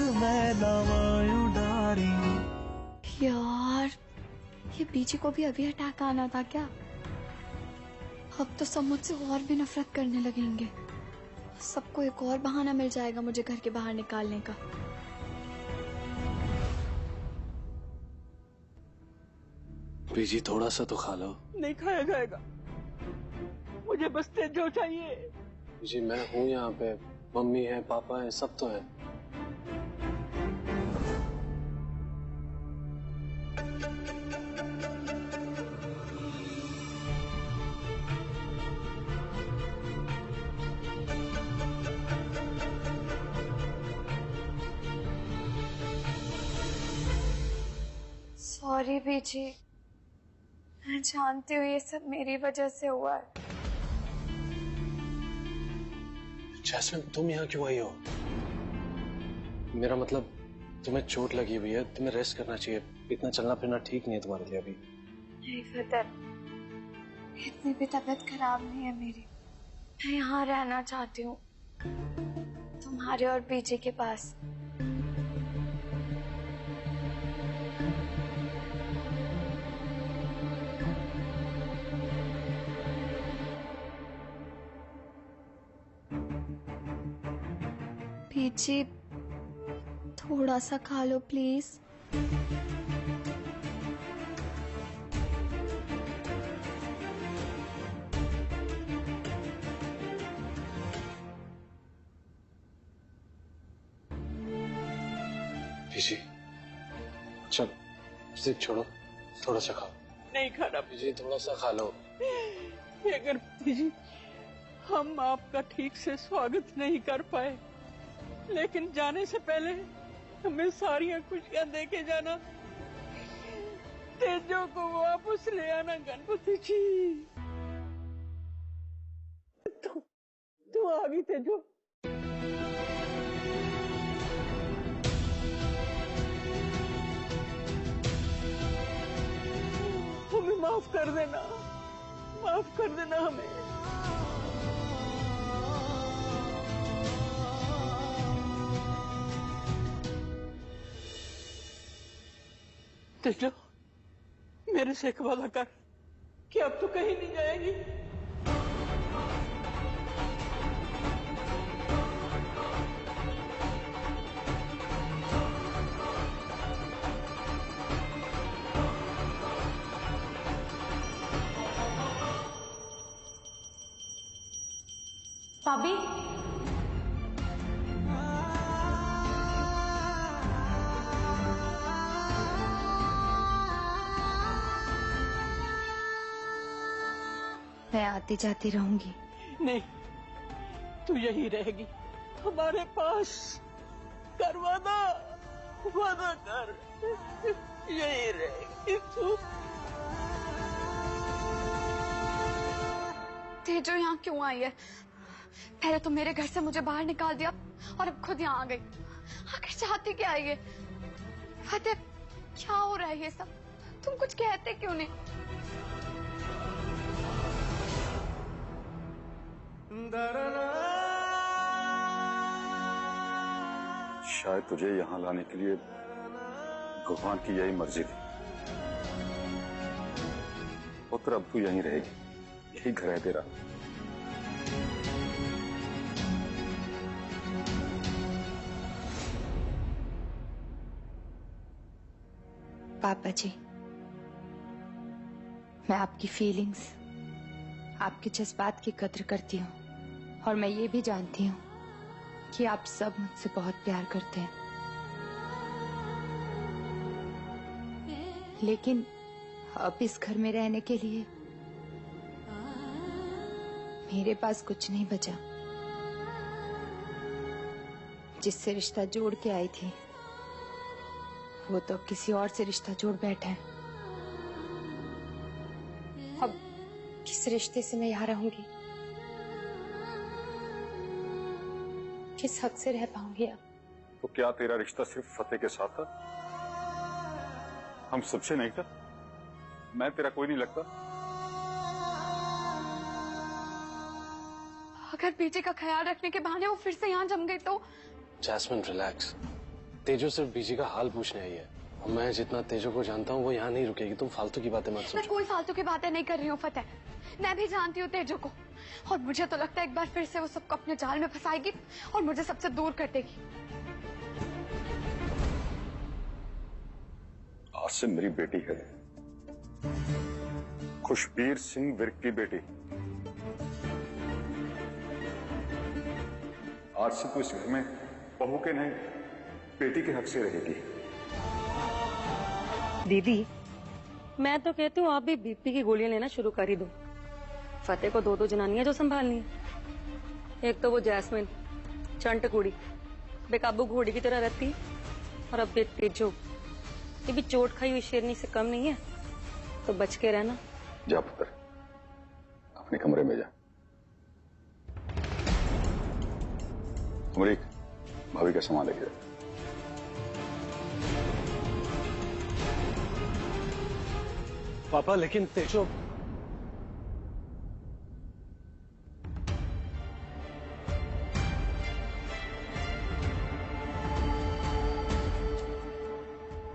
मैं लावायूं डारी। यार ये बीजी को भी अभी अटैक आना था क्या? अब तो सब मुझसे और भी नफरत करने लगेंगे। सबको एक और बहाना मिल जाएगा मुझे घर के बाहर निकालने का। बीजी थोड़ा सा तो खा लो। नहीं खाया जाएगा, मुझे बस तेजो चाहिए। जी मैं हूँ यहाँ पे, मम्मी है, पापा है, सब तो है। सॉरी बीजी, मैं जानती हूँ ये सब मेरी वजह से हुआ है। जैस्मिन तुम यहाँ क्यों आई हो? मेरा मतलब तुम्हें चोट लगी हुई है, तुम्हें रेस्ट करना चाहिए। इतना चलना फिरना ठीक नहीं है तुम्हारे लिए अभी। नहीं फतर, इतनी भी तबीयत खराब नहीं है मेरी। मैं यहाँ रहना चाहती हूँ, तुम्हारे और बीजी के पास। बीजी थोड़ा सा खा लो प्लीज। बीजी चल, जिद छोड़ो, थोड़ा सा खाओ। नहीं खाना बीजी, थोड़ा सा खा लो। अगर बीजी हम आपका ठीक से स्वागत नहीं कर पाए, लेकिन जाने से पहले हमें सारी खुशियां दे के जाना। तेजो को वापस ले आना गणपति जी। तू आ गई तेजो। हमें माफ कर देना, माफ कर देना हमें। तेजो मेरे से एक वादा कर कि अब तो कहीं नहीं जाएगी। भाभी मैं आती जाती रहूंगी। नहीं, तू यही रहेगी हमारे पास। कर वादा, वादा कर, यही रहेगी तू। तेजो यहाँ क्यों आई है? पहले तो मेरे घर से मुझे बाहर निकाल दिया और अब खुद यहाँ आ गई। आखिर चाहती क्या है ये? फतेह क्या हो रहा है ये सब? तुम कुछ कहते क्यों नहीं? शायद तुझे यहाँ लाने के लिए भगवान की यही मर्जी थी। पुत्र अब तू यहीं रहेगी, यही घर है तेरा। पापा जी, मैं आपकी फीलिंग्स, आपके जज्बात की कद्र करती हूँ और मैं ये भी जानती हूँ कि आप सब मुझसे बहुत प्यार करते हैं। लेकिन अब इस घर में रहने के लिए मेरे पास कुछ नहीं बचा। जिससे रिश्ता जोड़ के आई थी वो तो किसी और से रिश्ता जोड़ बैठा है। अब किस रिश्ते से मैं यहाँ रहूंगी? किस हक से रह पाऊंगी अब? तो क्या तेरा रिश्ता सिर्फ फतेह के साथ था? हम सबसे नहीं था? मैं तेरा कोई नहीं लगता? अगर बेटे का ख्याल रखने के बहाने वो फिर से यहाँ जम गई तो? जैस्मिन रिलैक्स, तेजो सिर्फ बीजी का हाल पूछने आई है और मैं जितना तेजो को जानता हूँ वो यहाँ नहीं रुकेगी। तुम फालतू की बातें मत मैं सोचो। कोई फालतू की बातें नहीं कर रही हूँ फतेह, मैं भी जानती हूँ तेजो को, और मुझे तो लगता है एक बार फिर से वो सबको अपने जाल में फंसाएगी और मुझे सबसे दूर कर देगी। आसिम मेरी बेटी है, खुशबीर सिंह विर्क की बेटी। आज से तो इस घर में बहू के नहीं बेटी के हक से रहेगी। दीदी, मैं तो कहती हूँ आप भी बीपी की गोलियां लेना शुरू कर ही दो। फतेह को दो जनानियां जो संभालनी है। एक तो वो जैस्मिन चंट कुड़ी बेकाबू घोड़ी की तरह रहती है, और अब एक तेजो, ये भी चोट खाई हुई शेरनी से कम नहीं है, तो बच के रहना। जा पुत्र, अपने कमरे में जा। अमरीक, भाभी का सामान लेके जा। पापा लेकिन तेजो,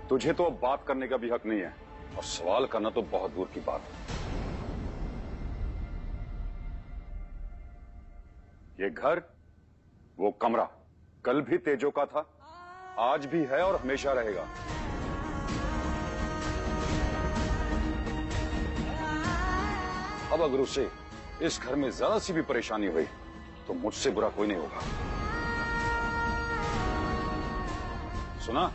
तुझे तो अब बात करने का भी हक नहीं है और सवाल करना तो बहुत दूर की बात है। ये घर, वो कमरा कल भी तेजो का था, आज भी है और हमेशा रहेगा। अब अगर उसे इस घर में जरा सी भी परेशानी हुई तो मुझसे बुरा कोई नहीं होगा। सुना?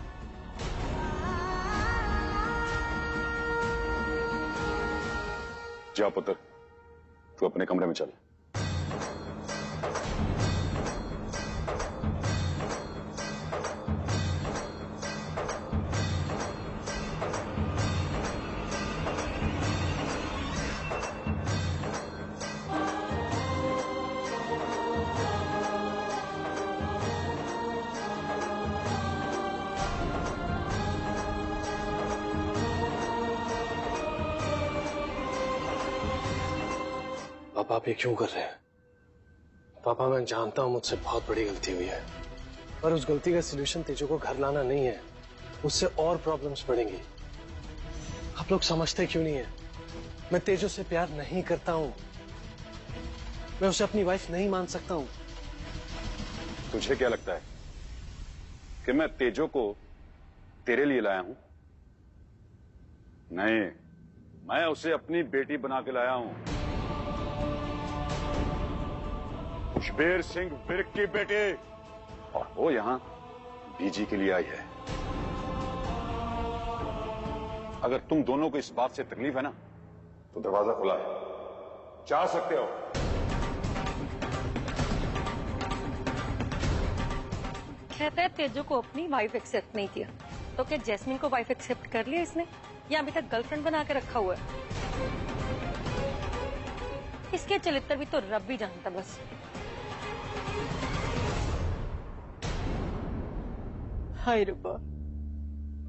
जा पुत्र, तू अपने कमरे में चल। पापा आप ये क्यों कर रहे हैं? पापा मैं जानता हूं मुझसे बहुत बड़ी गलती हुई है, पर उस गलती का सलूशन तेजो को घर लाना नहीं है, उससे और प्रॉब्लम्स बढ़ेंगी। आप लोग समझते क्यों नहीं है? मैं तेजो से प्यार नहीं करता हूं, मैं उसे अपनी वाइफ नहीं मान सकता हूं। तुझे क्या लगता है कि मैं तेजो को तेरे लिए लाया हूं? नहीं, मैं उसे अपनी बेटी बना के लाया हूं। खुशबीर सिंह विर्क की बेटी, और वो यहां बीजी के लिए आई है। अगर तुम दोनों को इस बात से तकलीफ है ना, तो दरवाजा खुला है, जा सकते हो। कहता है तेजो को अपनी वाइफ एक्सेप्ट नहीं किया, तो क्या जैस्मिन को वाइफ एक्सेप्ट कर लिया इसने, या अभी तक गर्लफ्रेंड बना के रखा हुआ है? इसके चरित्र भी तो रब भी जानता बस। हाय रब्बा,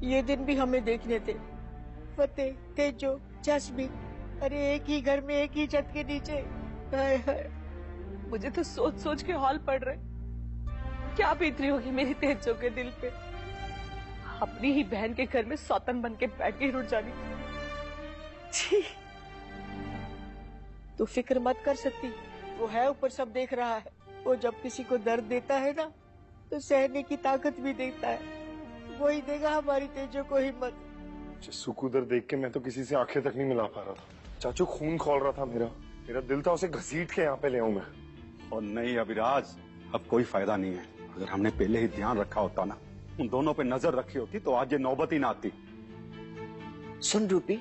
ये दिन भी हमें देखने थे। फतेह, तेजो, जैस्मिन, अरे एक ही घर में एक ही छत के नीचे। हाय हाय, मुझे तो सोच सोच के हाल पड़ रहे। क्या बीत रही होगी मेरी तेजो के दिल पे। अपनी ही बहन के घर में सौतन बन के बैठ गई रुट जानी। छी, तू फिक्र मत कर सकती, वो है ऊपर सब देख रहा है। वो जब किसी को दर्द देता है ना, तो सहने की ताकत भी देता है। वही देगा हमारी तेजो को हिम्मत। जस्सू को उधर देख के मैं तो किसी से आंखें तक नहीं मिला पा रहा था। चाचू खून खौल रहा था मेरा दिल था उसे घसीट के यहाँ पे ले आऊं मैं। और नहीं अभिराज, अब कोई फायदा नहीं है। अगर हमने पहले ही ध्यान रखा होता ना, उन दोनों पे नजर रखी होती, तो आज ये नौबत ही ना आती। सुन रूपी,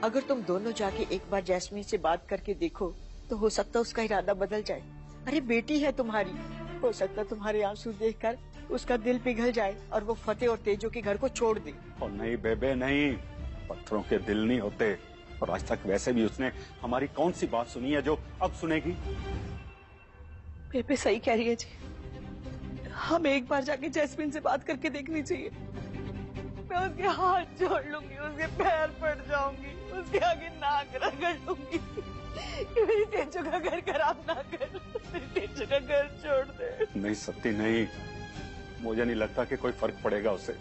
अगर तुम दोनों जाके एक बार जैस्मीन से बात करके देखो, तो हो सकता उसका इरादा बदल जाए। अरे बेटी है तुम्हारी, हो सकता तुम्हारे आंसू देखकर उसका दिल पिघल जाए और वो फतेह और तेजो के घर को छोड़ दे। और नहीं बेबे नहीं, पत्थरों के दिल नहीं होते। और आज तक वैसे भी उसने हमारी कौन सी बात सुनी है जो अब सुनेगी? बेबे सही कह रही है जी, हमें एक बार जाके जैस्मिन से बात करके देखनी चाहिए। मैं उसके हाथ जोड़ लूंगी, उसके पैर पड़ जाऊंगी, उसके आगे नाक रगड़ लूंगी कि मेरी तेजो का घर खराब ना कर, मेरी तेजो का घर छोड़ दे। नहीं सत्ती नहीं, मुझे नहीं लगता कि कोई फर्क पड़ेगा उसे।